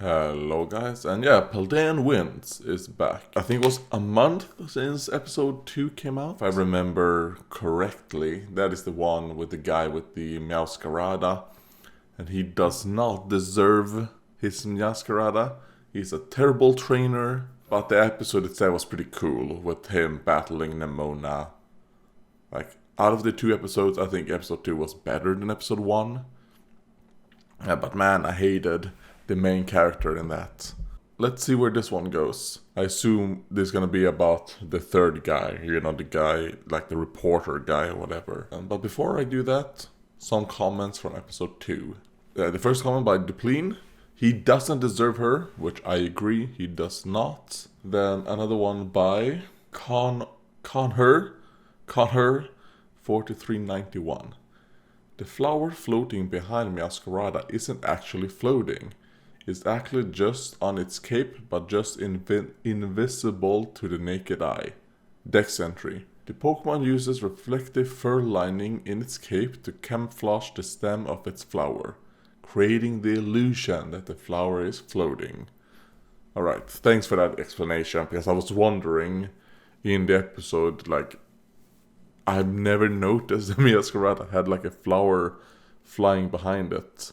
Hello guys, and yeah, Paldean Wins is back. I think it was a month since episode 2 came out, if I remember correctly. That is the one with the guy with the Meowscarada, and he does not deserve his Meowscarada. He's a terrible trainer, but the episode itself was pretty cool with him battling Nemona. Like, out of the 2 episodes, I think episode 2 was better than episode 1. But man, I hated the main character in that. Let's see where this one goes. I assume this is gonna be about the third guy, the guy, like the reporter guy or whatever. But before I do that, some comments from episode 2. The first comment by Dupline. He doesn't deserve her, which I agree, he does not. Then another one by Conher 4391. The flower floating behind Meowscarada isn't actually floating. It's actually just on its cape, but just invisible to the naked eye. Dex entry. The Pokemon uses reflective fur lining in its cape to camouflage the stem of its flower, creating the illusion that the flower is floating. Alright, thanks for that explanation, because I was wondering in the episode, like, I've never noticed that Meowscarada had like a flower flying behind it.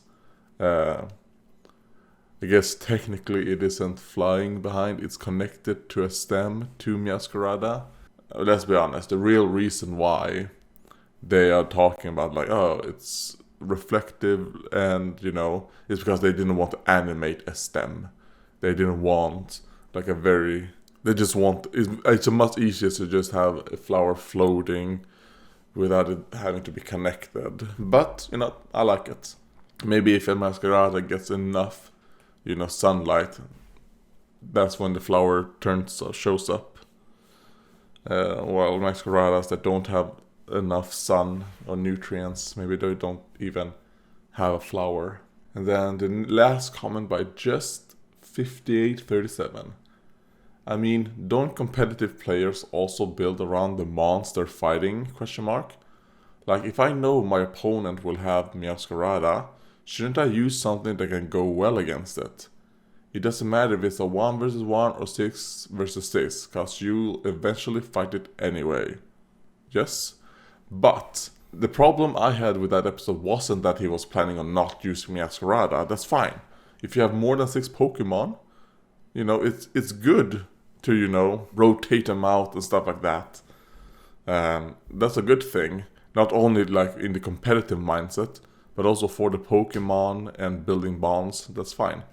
I guess technically it isn't flying behind, it's connected to a stem to Meowscarada. Let's be honest, the real reason why they are talking about like, oh, it's reflective and, it's because they didn't want to animate a stem. They didn't want like they just want, it's much easier to just have a flower floating without it having to be connected. But, I like it. Maybe if a Meowscarada gets enough sunlight, that's when the flower shows up. While Meowscaradas that don't have enough sun or nutrients, maybe they don't even have a flower. And then the last comment by just 5837. I mean, don't competitive players also build around the monster fighting? ? Like, if I know my opponent will have Meowscarada, shouldn't I use something that can go well against it? It doesn't matter if it's a 1 versus 1 or 6 versus 6, cause you'll eventually fight it anyway. Yes? But the problem I had with that episode wasn't that he was planning on not using Meowscarada. That's fine. If you have more than 6 Pokemon, it's good to, rotate them out and stuff like that. That's a good thing. Not only like in the competitive mindset, but also for the Pokemon and building bonds. That's fine.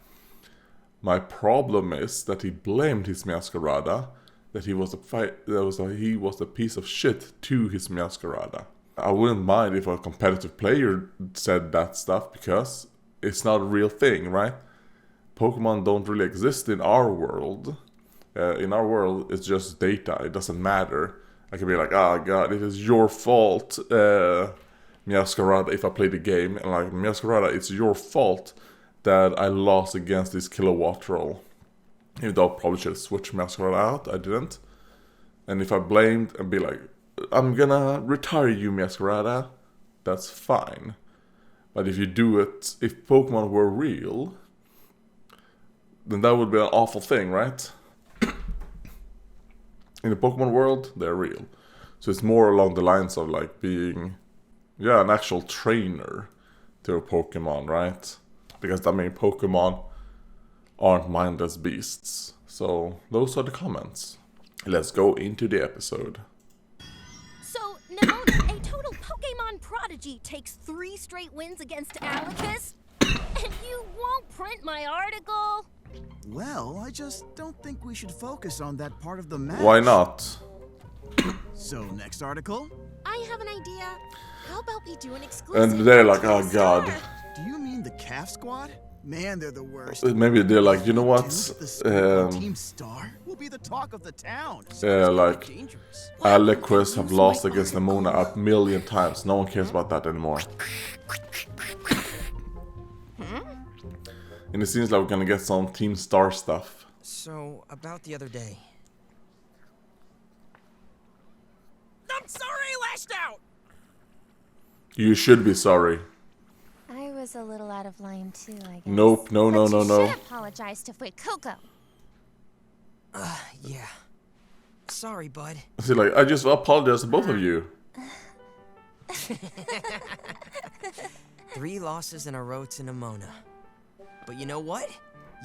My problem is that he blamed his Meowscarada, that he was a piece of shit to his Meowscarada. I wouldn't mind if a competitive player said that stuff, because it's not a real thing, right? Pokemon don't really exist in our world. In our world, it's just data. It doesn't matter. I can be like, oh god, it is your fault, Meowscarada, if I play the game. And like, Meowscarada, it's your fault that I lost against this Kilowatt Troll. Even though I probably should have switched Meowscarada out, I didn't. And if I blamed and be like, I'm gonna retire you, Meowscarada, that's fine. But if you do it, if Pokemon were real, then that would be an awful thing, right? In the Pokemon world, they're real. So it's more along the lines of like being, an actual trainer to a Pokemon, right? Because Pokemon aren't mindless beasts. So those are the comments. Let's go into the episode. So Nemona, a total Pokemon prodigy, takes 3 straight wins against Alicus? And you won't print my article? Well, I just don't think we should focus on that part of the match. Why not? So, next article? I have an idea. How about we do an exclusive? And they're like, oh god. Do you mean the Calf Squad? Man, they're the worst. Maybe they're like, you know what? Team Star will be the talk of the town. Like, Alicus have lost against Nemona 1,000,000 times. No one cares about that anymore. And it seems like we're gonna get some Team Star stuff. So, about the other day. I'm sorry I lashed out! You should be sorry. I was a little out of line too, I guess. Nope, no, no, no, You no. should apologize to Coco. Yeah. Sorry, bud. See, like, I just apologize to both of you. 3 losses in a row to Nimona. But you know what?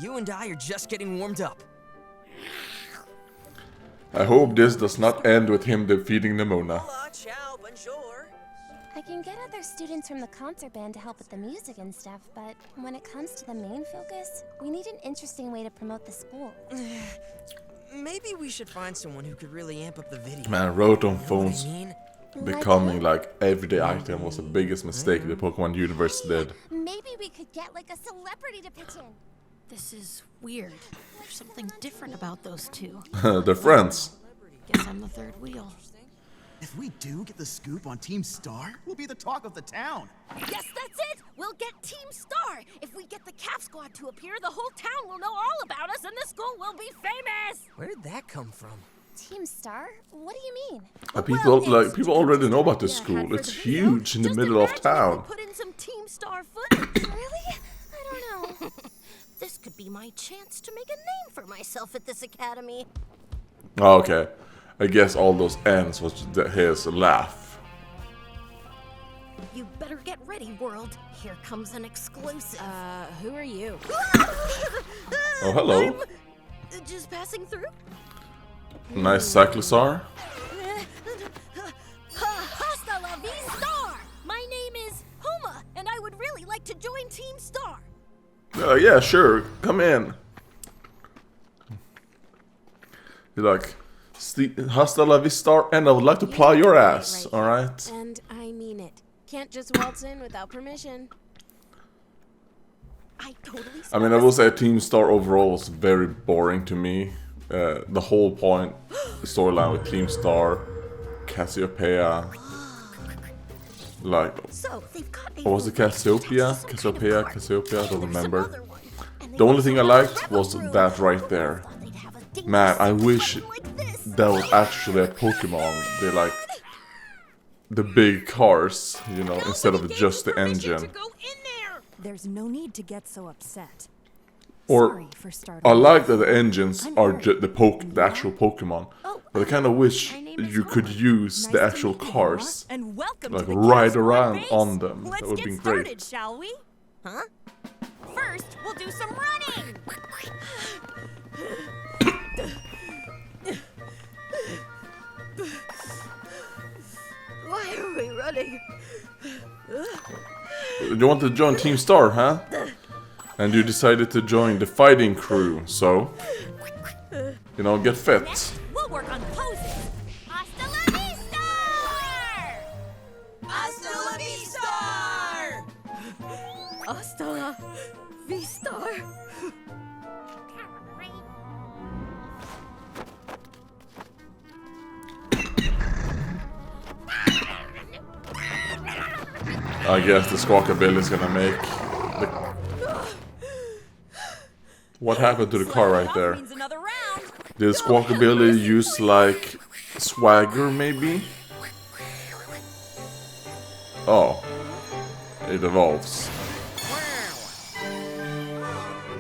You and I are just getting warmed up. I hope this does not end with him defeating Nimona. Hola, ciao, bonjour. I can get other students from the concert band to help with the music and stuff, but when it comes to the main focus, we need an interesting way to promote the school. Maybe we should find someone who could really amp up the video. Man, Rotom Know what phones I mean? becoming like everyday item was the biggest mistake the Pokemon universe did. Maybe we could get like a celebrity to pitch in. This is weird. There's something different about those two. They're friends. Guess I'm the third wheel. If we do get the scoop on Team Star, we'll be the talk of the town. Yes, that's it! We'll get Team Star! If we get the Cap Squad to appear, the whole town will know all about us and the school will be famous! Where did that come from? Team Star? What do you mean? People already know about this school. It's huge in the middle of town. Put in some Team Star footage. Really? I don't know. This could be my chance to make a name for myself at this academy. Oh, okay. I guess all those ends was his laugh. You better get ready, world. Here comes an exclusive. Who are you? Oh, hello. I'm just passing through. Nice Cyclosaur. Hasta la vista! My name is Homa, and I would really like to join Team Star. Yeah, sure. Come in. You're like, hasta la vista, and I would like to plow your ass, alright? And I mean it. Can't just waltz in without permission. I totally. I mean, I will say Team Star overall was very boring to me. The whole point, the storyline with Team Star, Cassiopeia, like, So they've got a what was it, Cassiopeia? Cassiopeia, I don't remember. other one. And they The only thing I also have a liked was rebel that room. right there. Thought they'd have a dangerous Man, I wish weapon like this. that was actually a Pokemon. They like the big cars, you know, instead of just the engine. There's no need to get so upset. Or Sorry for starting. I like that the engines are the actual Pokemon, but I kind of wish my name is you could Homa. use Nice the to actual meet you, cars, Homa, and welcome like to the ride Cap Squad around base. on them. Let's That would get be started, great. shall we? Huh? First, we'll do some running. Why are we running? You want to join Team Star, huh? And you decided to join the fighting crew, so you know, get fit. We'll work on poses. Hasta la vista! Hasta la vista! Hasta la vista. I guess the Squawkabill is gonna make. What happened to the car right there? Means another round. Did Squawkabilly use like swagger maybe? Oh, it evolves.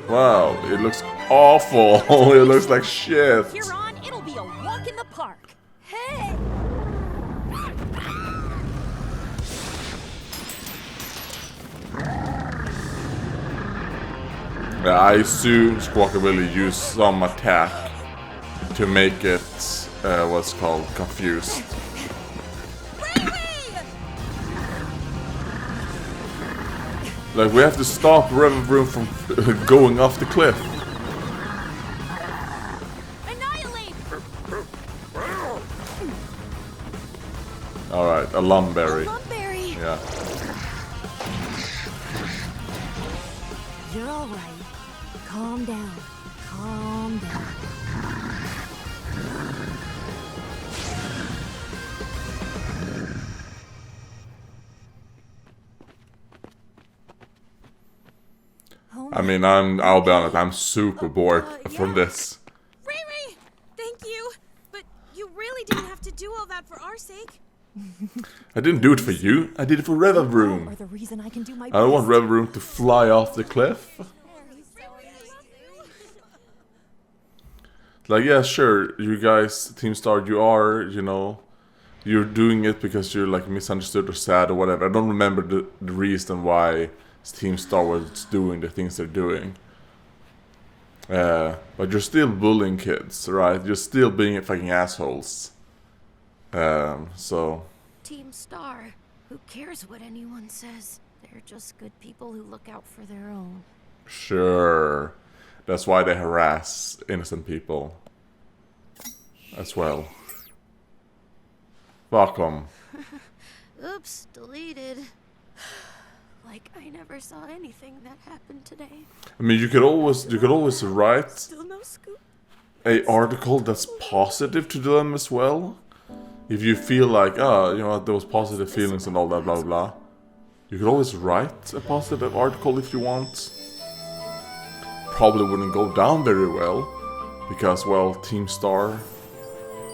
Wow, it looks awful. It looks like shit. Here on, it'll be a walk in the park. Hey! Yeah, I assume Squawkabilly used some attack to make it, what's called, confused. Like, we have to stop Reverend from going off the cliff. Annihilate! Alright, a Lumberry. Lumberry. Yeah. You're all right. Calm down. Calm down. I mean, I'll be honest, I'm super bored from this. Ray, thank you. But you really didn't have to do all that for our sake. I didn't do it for you. I did it for Are Revavroom. the reason I can do my I don't want best. Revavroom to fly off the cliff. Like, yeah, sure, you guys, Team Star, you are, you know, you're doing it because you're like misunderstood or sad or whatever. I don't remember the reason why Team Star was doing the things they're doing. But you're still bullying kids, right? You're still being fucking assholes. So... Team Star. Who cares what anyone says? They're just good people who look out for their own. Sure. That's why they harass innocent people. As well. Fuck 'em. Oops, deleted. Like I never saw anything that happened today. I mean, you could always write Still no scoop. a article that's positive to them as well. If you feel like, you know what, there was positive feelings and all that, blah, blah, blah. You could always write a positive article if you want. Probably wouldn't go down very well. Because, well, Team Star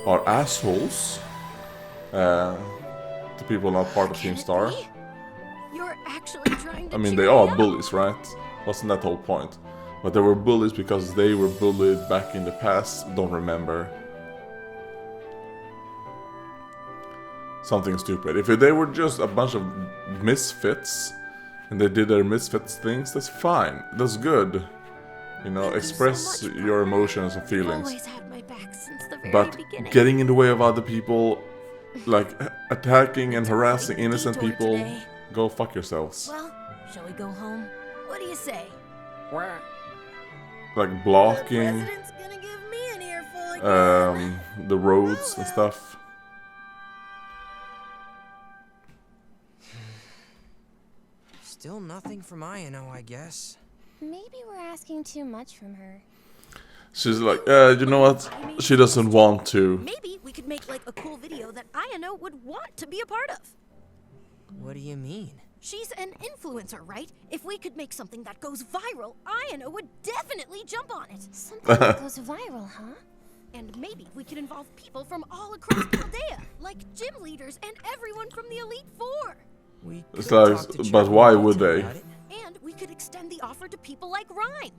are assholes. The people not part of Team Star. You're actually trying to I mean, cheer they me are up. bullies, right? Wasn't that the whole point? But they were bullies because they were bullied back in the past. Don't remember. Something stupid. If they were just a bunch of misfits and they did their misfits things, that's fine. That's good. You know, Thank you express so much, your Brian. emotions and You've feelings. always had my back since the very But beginning. getting in the way of other people, like attacking and harassing innocent detour people, today. go fuck yourselves. Well, shall we go home? What do you say? Like The blocking president's gonna give me an earful again. the roads and stuff. Still nothing from Ino, I guess. Maybe we're asking too much from her. She's like, you know what? She doesn't want to. Maybe we could make like a cool video that Ayano would want to be a part of. What do you mean? She's an influencer, right? If we could make something that goes viral, Ayano would definitely jump on it. Something that goes viral, huh? And maybe we could involve people from all across Paldea, like gym leaders and everyone from the Elite Four. We It's could like, talk to but Trevor why and would Dalton they? about it. And we could extend the offer to people like Rhyme.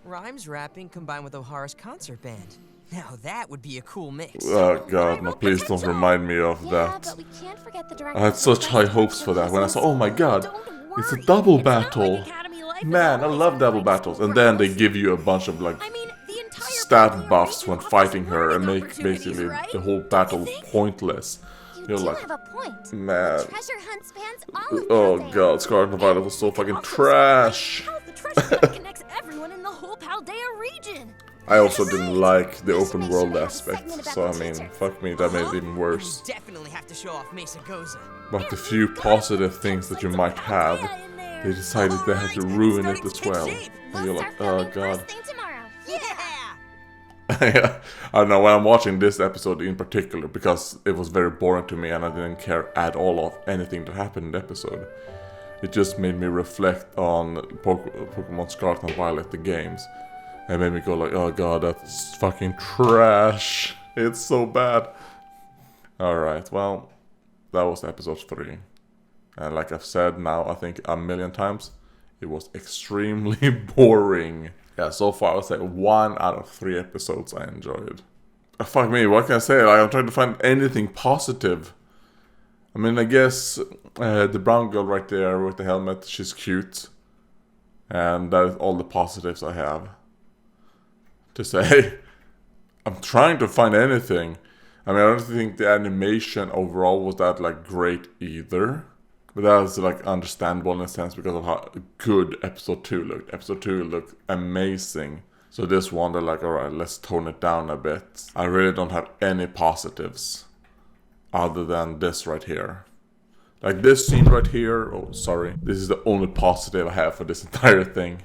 Rhymes rapping combined with O'Hara's concert band. Now that would be a cool mix. Oh god, no, please don't remind me of Yeah, that. but we can't forget the director. I had such high hopes for that when I saw, oh my god, Don't it's a worry. double It's not battle. like Academy Life is Man, I always love on double high battles. school And then they girls. give you a bunch of like I mean, the entire stat Paldea buffs region when offers fighting her and learning make opportunities, basically right? the whole Don't battle you think? pointless. You You're do like, have a point. man. Treasure hunt spans all of Oh Paldea. god, Scarlet and Violet was so fucking Also, trash. how the treasure hunt connects everyone in the whole Paldea region. I also didn't like the open world aspect, so I mean, fuck me, that made it even worse. You definitely have to show off Mesa Goza. But the few positive things that you might have, they decided they had to ruin it as well. And you're like, oh god. First thing tomorrow. Yeah! Yeah, I don't know, when I'm watching this episode in particular, because it was very boring to me and I didn't care at all of anything that happened in the episode. It just made me reflect on Pokemon Scarlet and Violet, the games. It made me go like, oh god, that's fucking trash. It's so bad. Alright, well, that was episode 3. And like I've said now, I think a million times, it was extremely boring. Yeah, so far I would say 1 out of 3 episodes I enjoyed. Fuck me, what can I say? Like, I'm trying to find anything positive. I mean, I guess the brown girl right there with the helmet, she's cute. And that is all the positives I have to say. I'm trying to find anything. I mean, I don't think the animation overall was that like great either. But that's like understandable in a sense because of how good episode 2 looked. Episode 2 looked amazing. So this one, they're like, alright, let's tone it down a bit. I really don't have any positives other than this right here. Like this scene right here, oh sorry, this is the only positive I have for this entire thing.